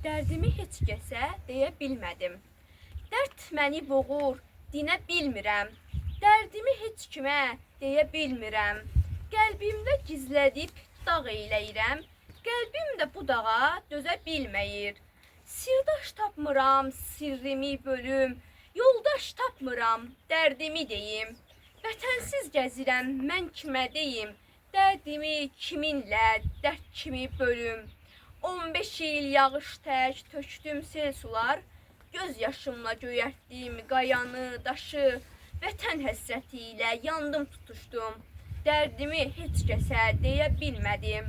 Dərdimi heç kəsə deyə bilmədim. Dərd məni boğur, dinə bilmirəm. Dərdimi heç kimə deyə bilmirəm. Qəlbimdə gizlədib dağ eyləyirəm. Qəlbim də bu dağa dözə bilməyir. Sirdaş tapmıram, sirrimi bölüm. Yoldaş tapmıram, dərdimi deyim. Vətənsiz gəzirəm, mən kimə deyim. Dərdimi kiminlə, dərd kimi bölüm. 15 il yağış tək tökdüm sel sular. Göz yaşımla göyərtdim qayanı, daşı. Vətən həsrəti ilə yandım tutuşdum. Dərdimi heç kəsə deyə bilmədim.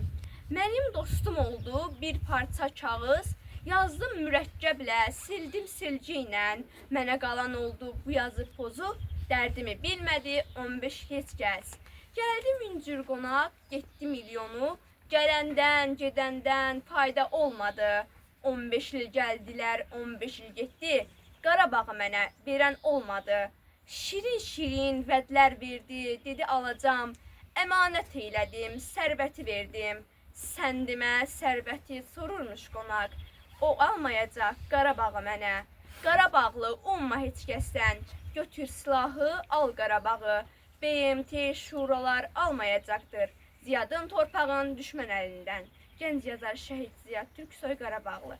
Mənim dostum oldu bir parça kağız. Yazdım mürəkkəblə, sildim silgi ilə. Mənə qalan oldu bu yazı pozu. Dərdimi bilmədi 15 heç kəs. Gəldim incir qonaq, getdi milyonu. Gələndən, gedəndən fayda olmadı. 15 il gəldilər, 15 il getdi. Qarabağı mənə verən olmadı. Şirin-şirin vədlər verdi, dedi alacam. Əmanət eylədim, sərvəti verdim. Səndimə sərvəti sorurmuş qonaq. O almayacaq Qarabağı mənə. Qarabağlı umma heç kəsdən. Götür silahı, al Qarabağı. BMT şuralar almayacaqdır. Ziyadın torpağın düşmən əlindən. Gənc yazar Şəhid Ziyad Türksoy Qarabağlı.